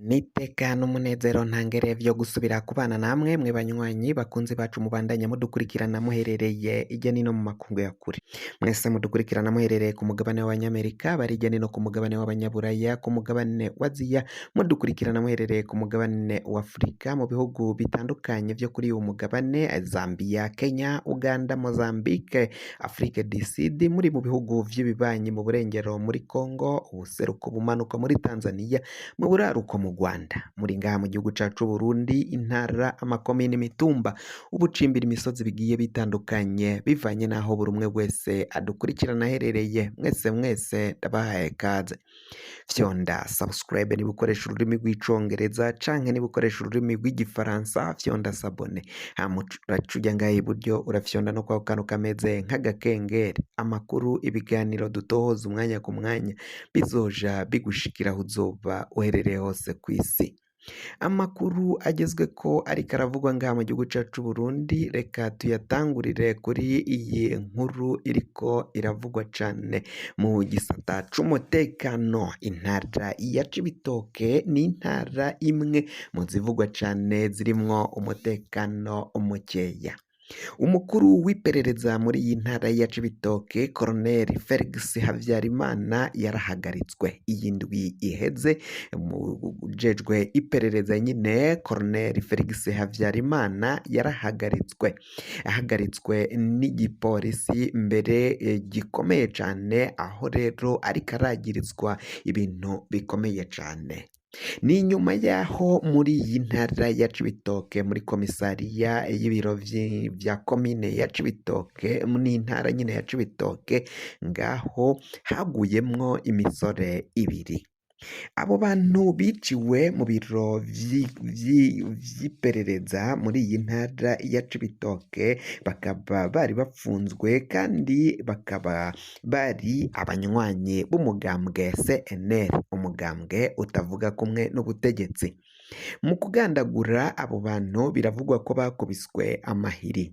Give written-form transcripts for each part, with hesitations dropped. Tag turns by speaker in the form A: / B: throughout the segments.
A: Niteka n'umunezero ntangere vyo gusubira kubana namwe mwe banywanyi bakunzi bacu mubandanya mudukurikirana muherereye irya nino mu makungu ya kure. Mwese mudukurikirana muherereye ku mugabane w'Abanyamerika, bari irya nino ku mugabane w'Abanyaburaya, ku mugabane wa Aziya, mudukurikirana muherereye ku mugabane wa Afurika, mu bihugu bitandukanye vyo kuri uyu mugabane, Zambia, Kenya, Uganda, Mozambique, Afrique du Sud, muri mu bihugu vy'ibibanyi mu burengero muri Congo, ubuseruko bumanuko muri Tanzania, mu buraruko mu Rwanda, muri ngaha mu gihugu cacu Burundi, intara, amakomine, imitumba, ubucimbira, imisozi bigiye bitandukanye bivanye naho buri umwe wese adukurikirana aherereye. Mwese ndabahaye kaze. Fyonda subscribe niba ukoresha ururimi rw'icongereza canke niba ukoresha ururimi rw'igifaransa, fyonda sabone. Hama uraca uja ngaha iburyo urafyonda no kwako kantu kameze nk'agakengeri, amakuru, ibiganiro dutohoza umwanya ku mwanya bizoja bigushikira aho uzoba uherereye hose kw'isi. Amakuru agezweko ariko aravugwa ngaha mu gihugu cacu Burundi, reka tuyatangurire kuri iyi nkuru iriko iravugwa cane mu gisata c'umutekano. Intara ya Cibitoke ni intara imwe mu zivugwa cane zirimwo umutekano mukeya. Umukuru w'iperereza muri iyi ntara ya Cibitoke, Colonel Felix Havyarimana, yarahagaritswe. Iyi ndwi iheze ujejwe iperereza nyine Colonel Felix Havyarimana yarahagaritswe. Ahagaritswe n'igipolisi mbere gikomeye cane, aho rero ariko aragirizwa ibintu bikomeye cane. Ni nyuma yaho muri iyi ntara ya Cibitoke muri komisariya y'ibiro vya komine ya Cibitoke n'intara nyine ya Cibitoke, ngaho haguyemwo imisore ibiri. Abo bantu biciwe mu biro vy'iperereza muri iyi ntara ya Cibitoke, bakaba bari bapfunzwe kandi bakaba bari abanywanyi b'umugambwe CNL, umugambwe utavuga kumwe n'ubutegetsi. Mu kugandagura abo bantu biravugwa ko bakubiswe amahiri.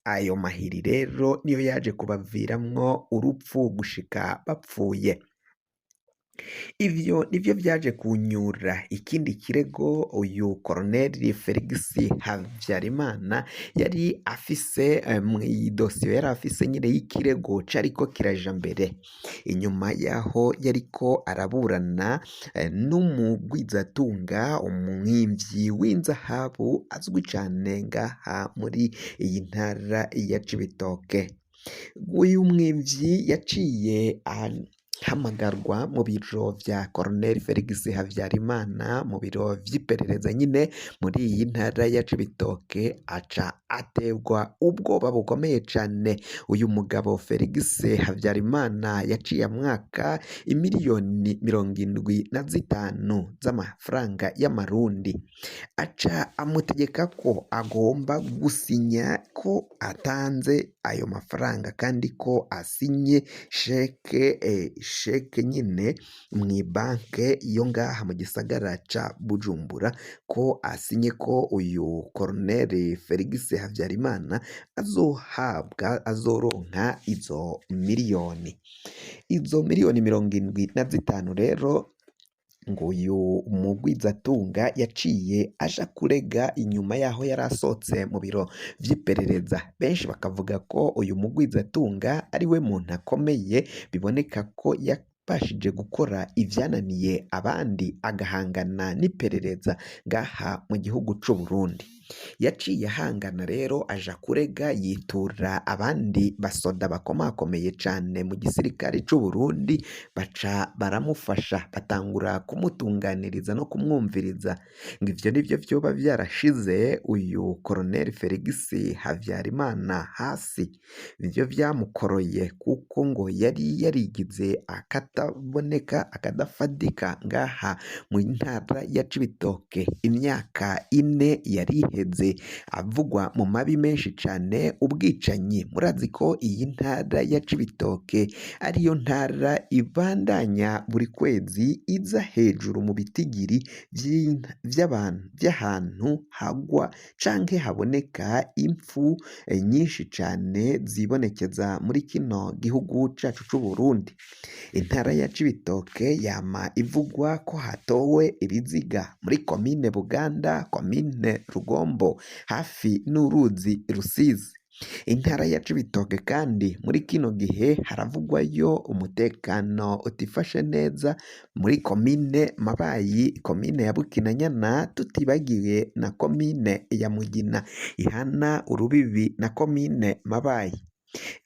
A: Ayo mahiri rero niyo yaje kubaviramwo urupfu gushika bapfuye. Ivyo nivyo vyaje kunyura ikindi kirego uyu Colonel Felix Havyarimana yari afise mw'idosiyo yari afise nyine y'ikirego cariko kiraja mbere, inyuma yaho yariko araburana n'umugwizatunga, umwimvyi w'inzahabu azwi cane ngaha muri iyi ntara ya Cibitoke. Uyu mwimvyi yaciye hamagarwa mu biro vya Colonel Felix Havyarimana, mu biro vy'iperereza nyine muri iyi ntara ya Cibitoke, aca aterwa ubwoba bukomeye cane. Uyu mugabo Felix Havyarimana yaciye amwaka imiliyoni 75 z'amafaranga y'amarundi, aca amutegeka ko agomba gusinya ko atanze ayo mafaranga kandi ko asinye sheke nyine mw'ibanke yo ngaha mu gisagara ca Bujumbura, ko asinye ko uyu Colonel Felix Havyarimana azoronka izo miliyoni 75 rero. Nguyu mugwizatunga yaciye aja kurega inyuma yaho yari asohotse mu biro vy'iperereza. Benshi bakavuga ko uyu mugwizatunga ari we muntu akomeye, biboneka ko yabashije gukora ivyananiye abandi, agahangana n'iperereza ngaha mu gihugu c'u Burundi. Yaciye ahangana rero aja kurega, yitura abandi basoda bakomakomeye cane mu gisirikare c'u Burundi, baca baramufasha, batangura kumutunganiriza no kumwumviriza. Ngo ivyo nivyo vyoba vyarashize uyu Colonel Felix Havyarimana hasi, nivyo vyamukoroye, kuko ngo yari yarigize akataboneka, akadafadika ngaha mu ntara ya Cibitoke. Imyaka 4 yari yaheze avugwa mu mabi menshi cane, ubwicanyi. Murazi ko iyi ntara ya Cibitoke ariyo ntara ibandanya buri kwezi iza hejuru mu bitigiri vy'ahantu hagwa canke haboneka impfu nyinshi cane zibonekeza muri kino gihugu cacu c'Uburundi. Intara ya Cibitoke yama ivugwa ko hatowe ibiziga muri komine Buganda, komine Rugombo hafi n'uruzi Rusizi. Intara ya Cibitoke kandi muri kino gihe haravugwayo umutekano utifashe neza muri komine Mabayi, komine ya Bukinanyana, tutibagiwe na komine ya Mugina ihana urubibi na komine Mabayi.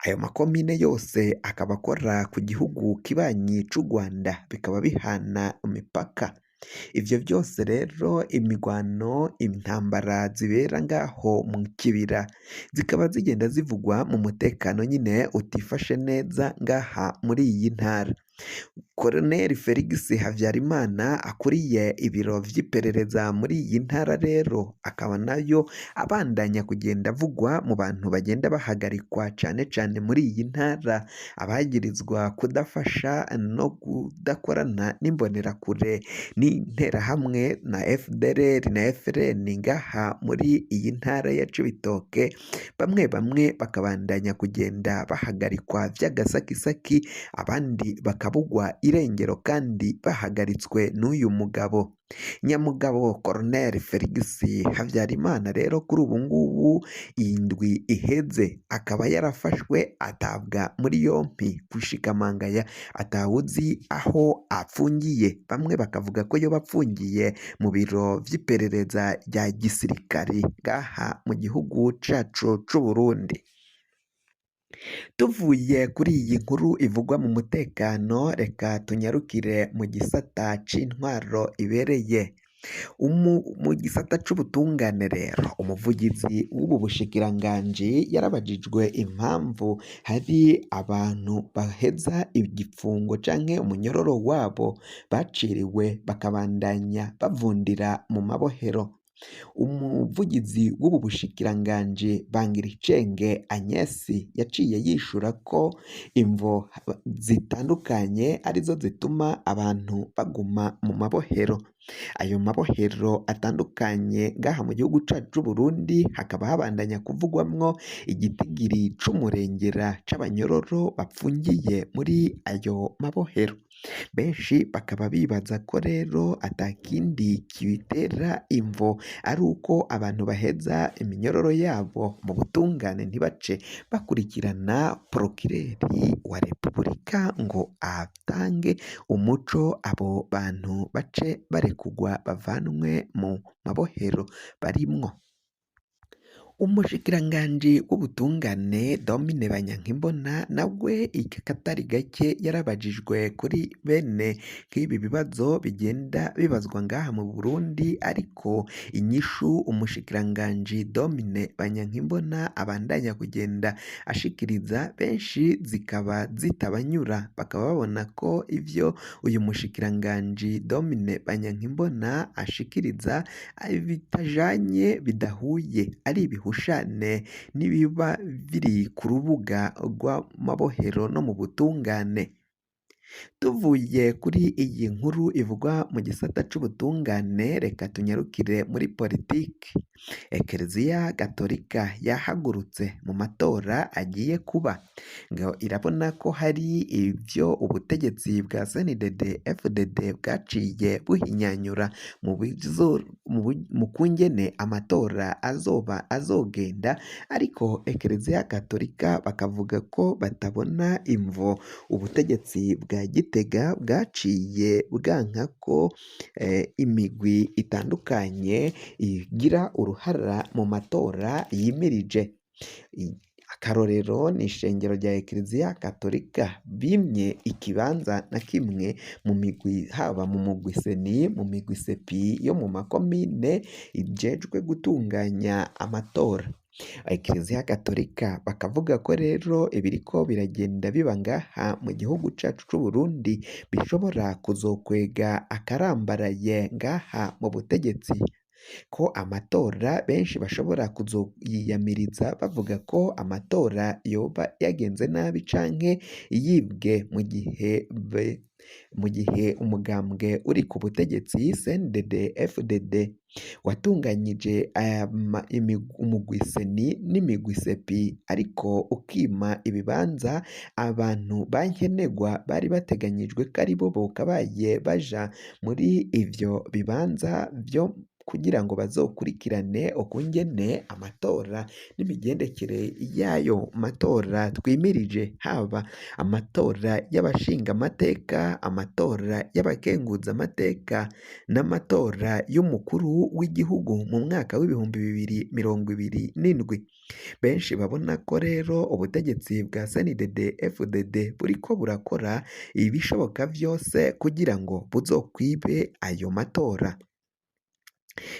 A: Ayo makomine yose akaba akora ku gihugu kibanyi c'u Rwanda, bikaba bihana imipaka. Ivyo vyose rero imigwano, intambara zibera ngaho mu kibira zikaba zigenda zivugwa mu mutekano nyine utifashe neza ngaha muri iyi ntara. Colonel Felix Havyarimana akuriye ibiro vy'iperereza muri iyi ntara rero akaba nayo abandanya kugenda avugwa mu bantu bagenda bahagarikwa cane cane muri iyi ntara, abagirizwa kudafasha no kudakorana n'imbonerakure n'interahamwe na FDLR na FRN ngaha muri iyi ntara ya Cibitoke. Bamwe bamwe bakabandanya kugenda bahagarikwa vy'agasakisaki, abandi bakabugwa irengero kandi bahagaritswe n'uyu mugabo Nyamugabo Colonel Felix Havyarimana. Rero kuri ubu ngubu iyi ndwi iheze akaba yarafashwe atabwa muri yompi kushikamangaya, atawuzi aho apfungiye. Bamwe bakavuga ko yoba apfungiye mu biro vy'iperereza rya gisirikari ngaha mu gihugu cacu c'Uburundi. Tuvuye kuri iyi nkuru ivugwa mu mutekano, reka tunyarukire mu gisata c'intwaro ibereye. Mu gisata c'ubutungane rero, umuvugizi w'ubu bushikiranganji yarabajijwe impamvu hari abantu baheza igifungo canke umunyororo wabo baciriwe bakabandanya bavundira mu mabohero. Umuvugizi w'ubu bushikiranganji Bangiricenge Agnes yaciye yishura ko imvo zitandukanye arizo zituma abantu baguma mu mabohero. Ayo mabohero atandukanye ngaha mu gihugu cacu c'Uburundi hakaba habandanya kuvugwamwo igitigiri c'umurengera c'abanyororo bapfungiye muri ayo mabohero. Benshi bakaba bibaza ko rero atakindi kibitera imvo ari uko abantu baheza iminyororo yabo mu butungane ntibace bakurikirana Prokireri wa Repubulika ngo atange umuco, abo bantu bace barekugwa bavanwe mu mabohero barimwo. Umushikiranganji w'ubutungane Domine Banyankimbona nawe ikatari gake yarabajijwe kuri bene nk'ibi bibazo bigenda bibazwa ngaha mu Burundi, ariko inyishu umushikiranganji Domine Banyankimbona abandanya kugenda ashikiriza benshi zikaba zitabanyura, bakaba babona ko ivyo uyu mushikiranganji Domine Banyankimbona ashikiriza bitajanye, bidahuye, ari ibihushane n'ibiba biri ku rubuga rw'amabohero no mu butungane. Tuvuye kuri iyi nkuru ivugwa mu gisata c'ubutungane, reka tunyarukire muri politiki. Ekereziya Gatolika yahagurutse mu matora agiye kuba, ngo irabona ko hari ivyo ubutegetsi bwa CNDD FDD bwaciye buhinyanyura mu kungene amatora azogenda, ariko Ekereziya Gatolika bakavuga ko batabona imvo ubutegetsi bwa Gitega bwaciye bwanka ko imigwi itandukanye igira uruhara mu matora yimirije. Akarorero ni ishengero rya Ekereziya Gatolika bimye ikibanza na kimwe mu migwi, haba mu mugwi seni, mu migwi sepi yo mu makomine ijejwe gutunganya amatora. Ekereziya Gatolika bakavuga ko rero ibiriko biragenda biba ngaha mu gihugu cacu c'Uburundi bishobora kuzokwega akarambaraye ngaha mu butegetsi. ko amatora benshi bashobora kuzoyiyamiriza bavuga ko amatora yoba yagenze nabi canke yibwe mu gihe umugambwe uri ku butegetsi CNDD FDD watunganyije umugwi seni n'imigwi sepi ariko ukima ibibanza abantu bankenegwa bari bateganyijwe ko aribo bokabaye baja muri ivyo bibanza vyo kugira ngo bazokurikirane ukungene amatora n'imigendekere y'ayo matora twimirije, haba amatora y'abashingamateka, amatora y'abakenguzamateka n'amatora y'umukuru w'igihugu mu mwaka w'2027. Benshi babona ko rero ubutegetsi bwa CNDD FDD buriko burakora ibishoboka vyose kugira ngo buzokwibe ayo matora.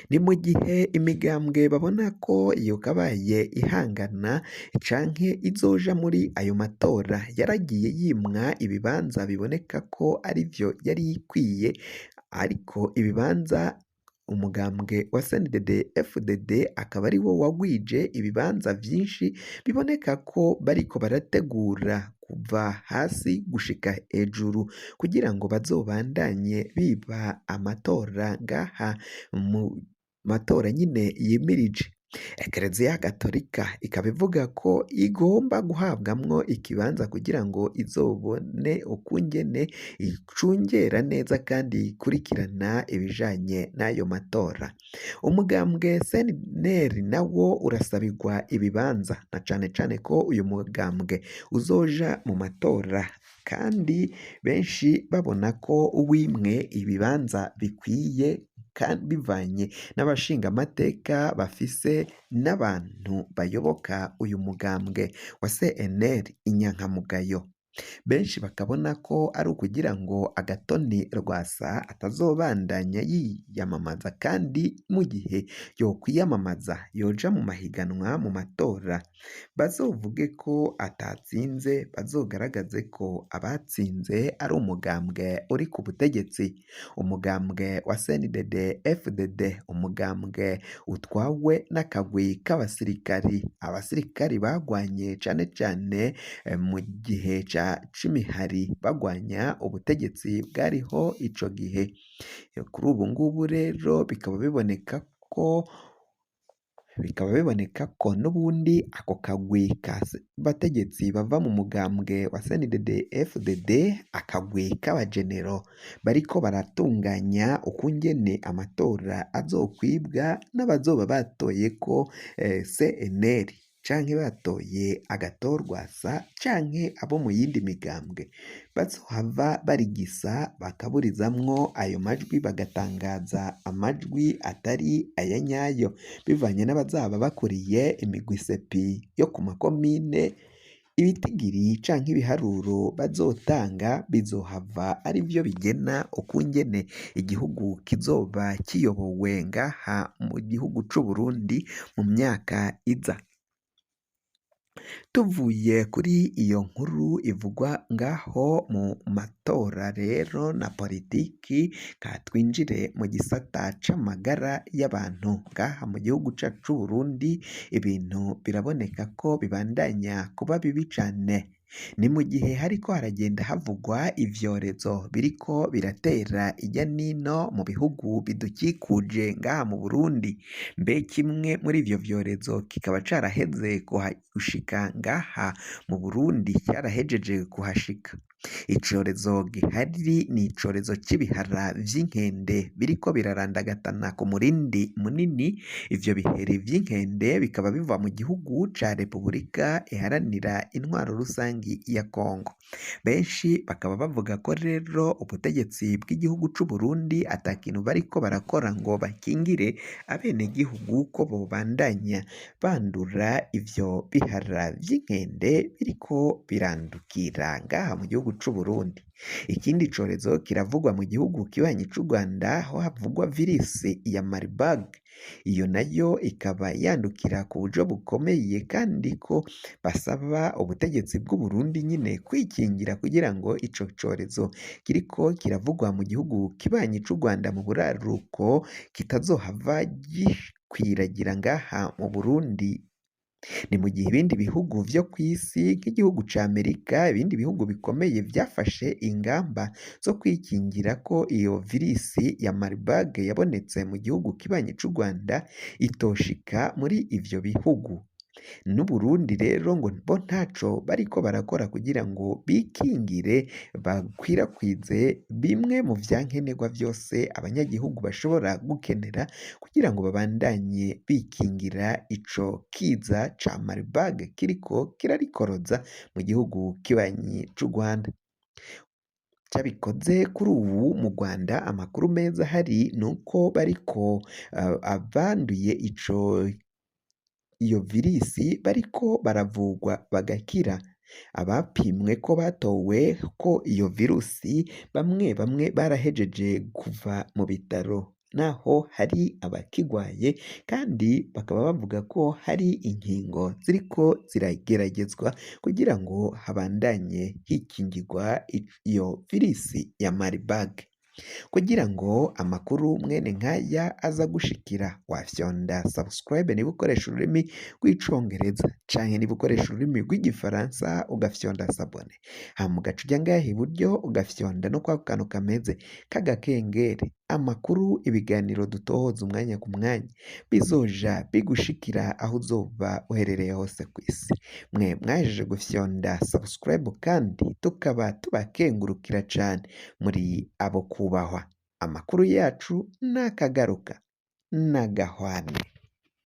A: Ni mu gihe imigambwe babona ko yokabaye ihangana canke izoja muri ayo matora yaragiye yimwa ibibanza biboneka ko arivyo yari ikwiye, ariko ibibanza umugambwe wa CNDD FDD akaba ari wo wagwije ibibanza vyinshi biboneka ko bariko barategura kuva hasi gushika hejuru kugira ngo bazobandanye biba amatora ngaha mu matora nyine yimirije. Ekereziya Gatolika ikaba ivuga ko igomba guhabwamwo ikibanza kugira ngo izobone ukungene icungera neza kandi ikurikirana ibijanye n'ayo matora. Umugambwe CNL nawo urasabirwa ibibanza na cane cane ko uyu mugambwe uzoja mu matora kandi benshi babona ko wimwe ibibanza bikwiye kandi bivanye n'abashingamateka bafise n'abantu bayoboka uyu mugambwe wa CNL inyankamugayo. Benshi bakabona ko ari ukugira ngo Agatoni Rwasa atazobandanya yiyamamaza kandi mu gihe yokwiyamamaza yoja mu mahiganwa mu matora bazovuge ko atatsinze, bazogaragaze ko abatsinze ari umugambwe uri ku butegetsi, umugambwe wa CNDD FDD, umugambwe utwawe n'akagwi k'abasirikari. Abasirikari bagwanye cane cane mu gihe c'imihari bagwanya ubutegetsi bwariho ico gihe. Kuri ubu ngubu rero bikaba biboneka ko n'ubundi ako kagwi k'abategetsi bava mu mugambwe wa CNDD FDD, akagwi k'abajenero bariko baratunganya ukungene amatora azokwibwa n'abazoba batoye ko CNL canke batoye Agathon Rwasa canke abo mu yindi migambwe bazohava barigisa bakaburizamwo ayo majwi bagatangaza amajwi atari aya nyayo bivanye n'abazaba bakuriye imigwi sepi yo ku makomine. Ibitigiri canke ibiharuro bazotanga bizohava ari vyo bigena ukungene igihugu kizoba kiyobowe ngaha mu gihugu c'Uburundi mu myaka iza. Tuvuye kuri iyo nkuru ivugwa ngaho mu matora rero na politiki, twinjire mu gisata c'amagara y'abantu ngaha mu gihugu cacu c'Uburundi. Ibintu biraboneka ko bibandanya kuba bibi cane. Ni mu gihe hariko haragenda havugwa ivyorezo biriko biratera irya nino mu bihugu bidukikuje ngaha mu Burundi. Mbe kimwe muri ivyo vyorezo kikaba caraheze gushika ngaha mu Burundi, cyarahejeje kuhashika. Icorezo gihari ni icorezo c'ibihara vy'inkende biriko birarandagatana ku murindi munini. Ivyo biheri vy'inkende bikaba biva mu gihugu ca Repubulika iharanira intwaro rusangi ya Kongo. Benshi bakaba bavuga ko rero ubutegetsi bw'igihugu c'Uburundi ata kintu bariko barakora ngo bakingire abenegihugu ko bobandanya bandura ivyo bihara vy'inkende biriko birandukira ngaha mu gihugu gihugu c'u Burundi. Ikindi corezo kiravugwa mu gihugu kibanyi c'u Rwanda aho havugwa virisi ya Marburg. Iyo nayo ikaba yandukira ku buryo bukomeye kandi ko basaba ubutegetsi bw'u Burundi nyine kwikingira kugira ngo ico corezo kiriko kiravugwa mu gihugu kibanyi c'u Rwanda mu buraruko kitazohava gikwiragira ngaha mu Burundi. Ni mu gihe ibindi bihugu vyo kw'isi nk'igihugu ca Amerika, ibindi bihugu bikomeye vyafashe ingamba zo kwikingira ko iyo virisi ya Marburg yabonetse mu gihugu kibanyi c'u Rwanda itoshika muri ivyo bihugu. N'Uburundi rero ngo bo ntaco bariko barakora kugira ngo bikingire bakwirakwize bimwe mu vyankenerwa vyose abanyagihugu bashobora gukenera kugira ngo babandanye bikingira ico kiza ca Marburg kiriko kirarikoroza mu gihugu kibanyi c'u Rwanda. Cabikoze kuri ubu mu Rwanda amakuru meza ahari nuko bariko abanduye iyo virisi bariko baravugwa bagakira. Abapimwe ko batowe ko iyo virusi bamwe bamwe barahejeje kuva mu bitaro naho hari abakigwaye kandi bakaba bavuga ko hari inkingo ziriko zirageragezwa kugira ngo habandanye hikingirwa iyo virisi ya Marburg. Kugira ngo amakuru mwene nkaya aza gushikira wafyonda subscribe niba ukoresha ururimi rw'icongereza canke niba ukoresha ururimi rw'igifaransa ugafyonda sabone, hama ugaca uja ngaha iburyo ugafyonda no kwako kantu kameze k'agakengeri, amakuru ibiganiro dutohoza umwanya ku mwanya bizoja bigushikira aho uzoba uherereye hose kw'isi. Mwe mwahejeje gufyonda subscribe kandi tukaba tubakengurukira cane, muri abo kubahwa. Amakuru yacu nakagaruka nagahwane.